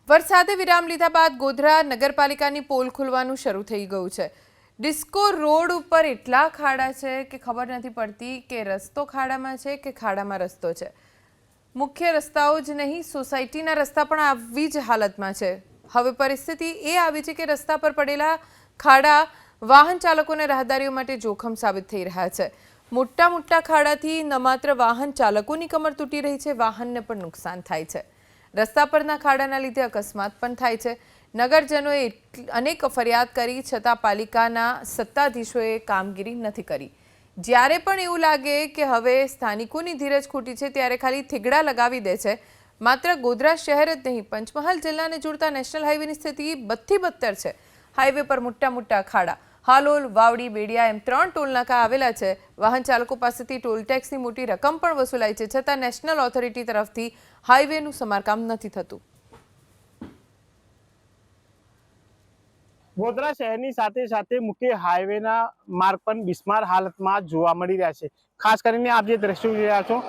વરસાદે વિરામ લીધા બાદ ગોધરા નગરપાલિકાની પોલ ખુલવાનું શરૂ થઈ ગયું છે। ડિસ્કો રોડ ઉપર એટલા ખાડા છે કે ખબર નથી પડતી કે રસ્તો ખાડામાં છે કે ખાડામાં રસ્તો છે। મુખ્ય રસ્તાઓ જ નહીં, સોસાયટીના રસ્તા પણ આવી જ હાલતમાં છે। હવે પરિસ્થિતિ એ આવી છે કે રસ્તા પર પડેલા ખાડા વાહન ચાલકોને રાહદારીઓ માટે જોખમ સાબિત થઈ રહ્યા છે। મોટા મોટા ખાડાથી ન માત્ર વાહન ચાલકોની કમર તૂટી રહી છે, વાહનને પણ નુકસાન થાય છે। રસ્તા પરના ખાડાના લીધે અકસ્માત પણ થાય છે। નગરજનોએ અનેક ફરિયાદ કરી છતાં પાલિકાના સત્તાધીશોએ કામગીરી નથી કરી। જ્યારે પણ એવું લાગે કે હવે સ્થાનિકોની ધીરજ ખૂટી છે ત્યારે ખાલી થીગડા લગાવી દે છે। માત્ર ગોધરા શહેર જ નહીં, પંચમહાલ જિલ્લાને જોડતા નેશનલ હાઈવેની સ્થિતિ બદથી બદતર છે। હાઈવે પર મોટા મોટા ખાડા, હાલોલ, વાવડી, બેડિયા એમ 3 ટોલનાકા આવેલા છે। વાહન ચાલકો પાસેથી ટોલ ટેક્સની મોટી રકમ પણ વસૂલાય છે, છતાં નેશનલ ઓથોરિટી તરફથી હાઈવેનું સમારકામ નથી થતું। ગોધરા શહેરની સાથે સાથે મુખ્ય હાઈવેના માર્ગ પણ બિસ્માર હાલતમાં જોવા મળી રહ્યા છે। ખાસ કરીને આપ જે દ્રશ્યો જોઈ રહ્યા છો,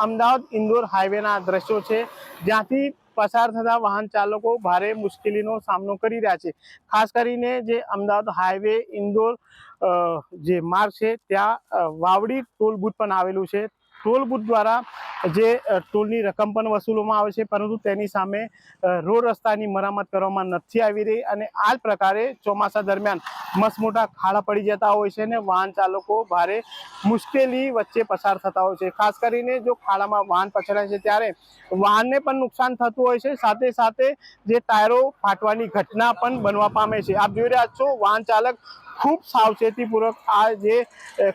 અમદાવાદ ઇન્દોર હાઈવેના દ્રશ્યો છે, જ્યાંથી પસાર થતા વાહન ચાલકો ભારે મુશ્કેલીનો સામનો કરી રહ્યા છે। ખાસ કરીને જે અમદાવાદ હાઈવે ઇન્દોર જે માર્ગ છે ત્યાં વાવડી ટોલ બૂથ પણ આવેલું છે। ટોલ બૂથ દ્વારા જે ટોલની રકમ પણ વસૂલવામાં આવે છે, પરંતુ તેની સામે રોડ રસ્તાની મરામત કરવામાં નથી આવી રહી અને આ જ પ્રકારે ચોમાસા દરમિયાન મસમોટા ખાડા પડી જતા હોય છે અને વાહન ચાલકો ભારે મુશ્કેલી વચ્ચે પસાર થતા હોય છે। ખાસ કરીને જો ખાડામાં વાહન પછડાય છે ત્યારે વાહનને પણ નુકસાન થતું હોય છે, સાથે સાથે જે ટાયરો ફાટવાની ઘટના પણ બનવા પામે છે। આપ જોઈ રહ્યા છો, વાહન ચાલક ખૂબ સાવચેતીપૂર્વક આ જે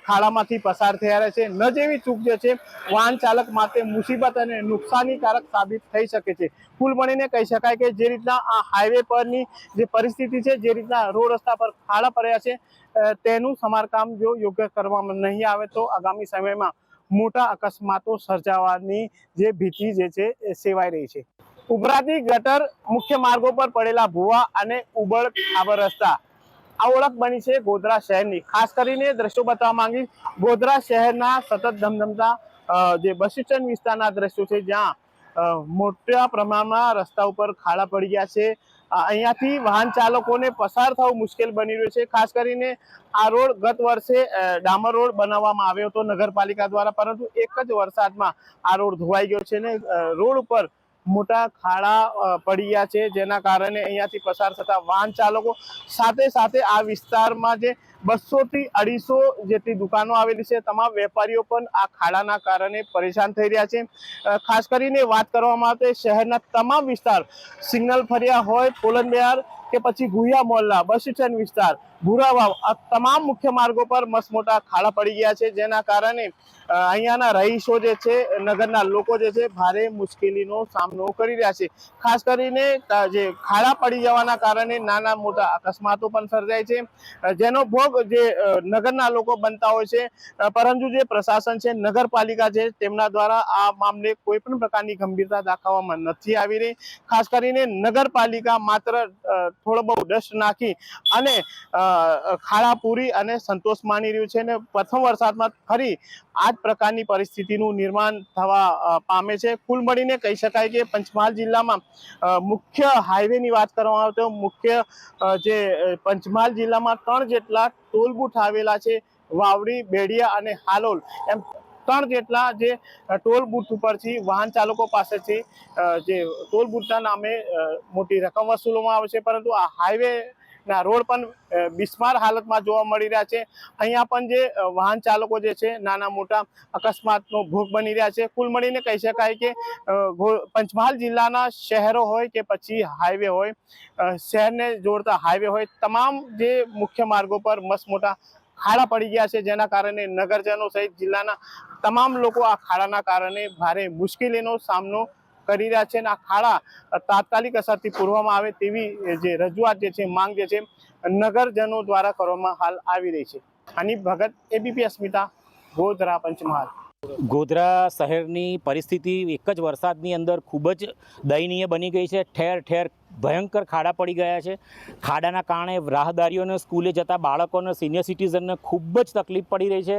ખાડામાંથી પસાર થયા રહે છે। ન જેવી ચૂક જે છે વાહન ચાલક માટે મુસીબત અને નુકસાનીકારક સાબિત થઈ શકે છે। કુલ મળીને કહી શકાય કે જે રીતના આ હાઈવે પરની જે પરિસ્થિતિ છે, જે રીતના રોડ રસ્તા પર ખાડા પડ્યા છે, તેનું સમારકામ જો યોગ્ય કરવામાં નહીં આવે તો આગામી સમયમાં મોટા અકસ્માતો સર્જાવાની જે ભીતિ જે છે એ સેવાઈ રહી છે। ઉભરાતી ગટર, મુખ્ય માર્ગો પર પડેલા ભૂવા અને ઉબડ ખાબડ રસ્તા આ ઓળખ બની છે ગોધરા શહેરની। ખાસ કરીને દ્રશ્યો બતાવવા માંગીશ ગોધરા શહેરના સતત ધમધમતા જે બસ સ્ટેન્ડ વિસ્તારના દ્રશ્યો છે, જ્યાં મોટા પ્રમાણમાં રસ્તા ઉપર ખાડા પડી ગયા છે। અહીંયાથી વાહન ચાલકોને પસાર થવું મુશ્કેલ બની રહ્યું છે। ખાસ કરીને આ રોડ ગત વર્ષે ડામર રોડ બનાવવામાં આવ્યો હતો નગરપાલિકા દ્વારા, પરંતુ એક જ વરસાદમાં આ રોડ ધોવાઈ ગયો છે અને રોડ ઉપર મોટા ખાડા પડી ગયા છે, જેના કારણે અહીંયાથી પસાર થતા વાહન ચાલકો સાથે સાથે આ વિસ્તારમાં જે 200 થી 250 જેટલી દુકાનો આવેલી છે, તમામ વેપારીઓ પણ આ ખાડાના કારણે પરેશાન થઈ રહ્યા છે। ખાસ કરીને વાત કરવામાં આવે તો શહેરના તમામ વિસ્તાર, સિગ્નલ ફરિયા હોય, પોલન બિહાર કે પછી ગુહિયા મોહલ્લા, બસ સ્ટેન્ડ વિસ્તાર, ભૂરાવાવ, આ તમામ મુખ્ય માર્ગો પર મસમોટા ખાડા પડી ગયા છે, જેના કારણે અહીંયાના રહીશો જે છે, નગરના લોકો જે છે, ભારે મુશ્કેલીનો સામનો કરી રહ્યા છે। ખાસ કરીને જે ખાડા પડી જવાના કારણે નાના મોટા અકસ્માતો પણ સર્જાય છે, જેનો ભોગ જે નગરના લોકો બનતા હોય છે, પરંતુ જે પ્રશાસન છે, નગરપાલિકા છે, તેમના દ્વારા આ મામલે કોઈ પણ પ્રકારની ગંભીરતા દાખવવામાં નથી આવી રહી। ખાસ કરીને નગરપાલિકા માત્ર થોડો બહુ ડસ્ટ નાખી અને ખાડા પૂરી અને સંતોષ માની રહ્યું છે અને પ્રથમ વરસાદમાં ફરી આ જ પ્રકારની પરિસ્થિતિનું નિર્માણ થવા પામે છે। કુલ મળીને કહી શકાય કે પંચમહાલ જિલ્લામાં મુખ્ય હાઈવેની વાત કરવામાં આવે તો મુખ્ય જે પંચમહાલ જિલ્લામાં 3 જેટલા ટોલ બૂથ આવેલા છે, વાવડી, બેડિયા અને હાલોલ એમ 3 જેટલા જે ટોલ બૂથ ઉપરથી વાહન ચાલકો પાસેથી જે ટોલ બૂથના નામે મોટી રકમ વસૂલવામાં આવે છે, પરંતુ આ હાઈવે ના રોડ પણ બિસ્માર હાલતમાં જોવા મળી રહ્યા છે। અહીંયા પણ જે વાહન ચાલકો જે છે નાના મોટા અકસ્માતનો ભોગ બની રહ્યા છે। કુલ મળીને કહી શકાય કે પંચમહાલ જિલ્લાના શહેરો હોય કે પછી હાઈવે હોય, શહેરને જોડતા હાઈવે હોય, તમામ જે મુખ્ય માર્ગો પર મસમોટા ખાડા પડી ગયા છે, જેના કારણે નગરજનો સહિત જિલ્લાના તમામ લોકો આ ખાડાના કારણે ભારે મુશ્કેલીનો સામનો કરી રહ્યા છે અને આ ખાડા તાત્કાલિક અસરથી પૂરવામાં આવે તેવી જે રજૂઆત જે છે, માંગ જે છે, નગરજનો દ્વારા કરવામાં હાલ આવી રહી છે। હનીફ ભગત, એબીપી અસ્મિતા, ગોધરા, પંચમહાલ। ગોધરા શહેરની પરિસ્થિતિ એક જ વરસાદની અંદર ખૂબ જ દયનીય બની ગઈ છે। ઠેર ઠેર ભયંકર ખાડા પડી ગયા છે। ખાડાના કારણે રાહદારીઓને, સ્કૂલે જતા બાળકોને, સિનિયર સિટીઝનને ખૂબ જ તકલીફ પડી રહી છે।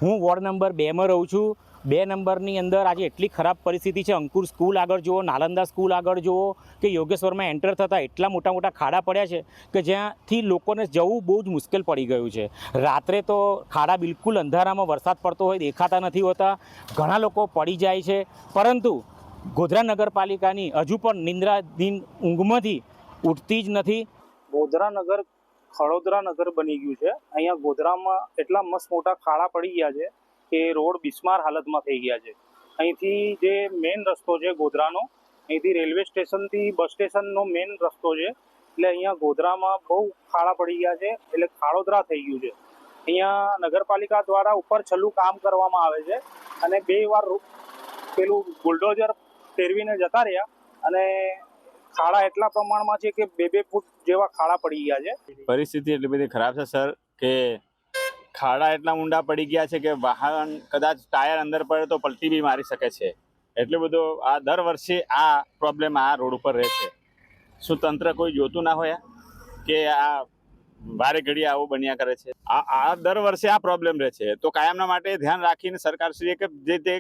હું વોર્ડ નંબર 2માં રહું છું। 2 નંબરની અંદર આજે એટલી ખરાબ પરિસ્થિતિ છે. અંકુર સ્કૂલ આગળ જુઓ, નાલંદા સ્કૂલ આગળ જુઓ કે યોગેશ્વરમાં એન્ટર થતાં એટલા મોટા મોટા ખાડા પડ્યા છે કે જ્યાંથી લોકોને જવું બહુ જ મુશ્કેલ પડી ગયું છે. રાત્રે તો ખાડા બિલકુલ અંધારામાં વરસાદ પડતો હોય દેખાતા નથી હોતા, ઘણા લોકો પડી જાય છે. પરંતુ ગોધરા નગરપાલિકાની હજુ પણ નિંદ્રાધીન ઊંઘમાંથી ઉઠતી જ નથી. ગોધરા નગર ખડોદરા નગર બની ગયું છે. અહીંયા ગોધરામાં એટલા મસ્ત મોટા ખાડા પડી ગયા છે કે રોડ બિસ્માર હાલતમાં થઈ ગયા છે. અહીંથી જે મેઇન રસ્તો છે ગોધરાનો, અહીંથી રેલવે સ્ટેશનથી બસ સ્ટેશનનો મેઇન રસ્તો છે, એટલે અહીંયા ગોધરામાં બહુ ખાડા પડી ગયા છે, એટલે ખાડોદરા થઈ ગયું છે. અહીંયા નગરપાલિકા દ્વારા ઉપર છેલ્લું કામ કરવામાં આવે છે અને 2 વાર પેલું બુલડોઝર ફેરવીને જતા રહ્યા અને ખાડા એટલા પ્રમાણમાં છે કે 2-2 ફૂટ જેવા ખાડા પડી ગયા છે. પરિસ્થિતિ એટલી બધી ખરાબ છે સર કે ખાડા એટલા ઊંડા પડી ગયા છે કે વાહન કદાચ ટાયર અંદર પડે તો પલટી બી મારી શકે છે. એટલું બધું આ દર વર્ષે આ પ્રોબ્લેમ આ રોડ ઉપર રહે છે. શું તંત્ર કોઈ જોતું ના હોય કે આ વારે ઘડી આવું બન્યા કરે છે? આ દર વર્ષે આ પ્રોબ્લેમ રહે છે. તો કાયમના માટે ધ્યાન રાખીને સરકારશ્રીએ કે જે તે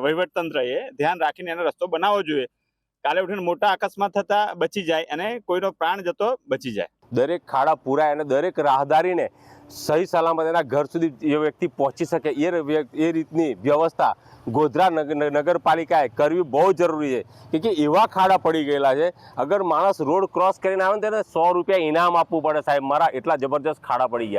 વહીવટતંત્રએ ધ્યાન રાખીને એનો રસ્તો બનાવવો જોઈએ. કાલે ઉઠીને મોટા અકસ્માત થતા બચી જાય અને કોઈનો પ્રાણ જતો બચી જાય. દરેક ખાડા પૂરાય અને દરેક રાહદારીને સહી સલામત એના ઘર સુધી એ વ્યક્તિ પહોંચી શકે એ રીતની વ્યવસ્થા ગોધરા નગરપાલિકાએ કરવી બહુ જરૂરી છે. કે એવા ખાડા પડી ગયેલા છે, અગર માણસ રોડ ક્રોસ કરીને આવે ને તેને 100 રૂપિયા ઇનામ આપવું પડે. સાહેબ, મારા એટલા જબરજસ્ત ખાડા પડી ગયા.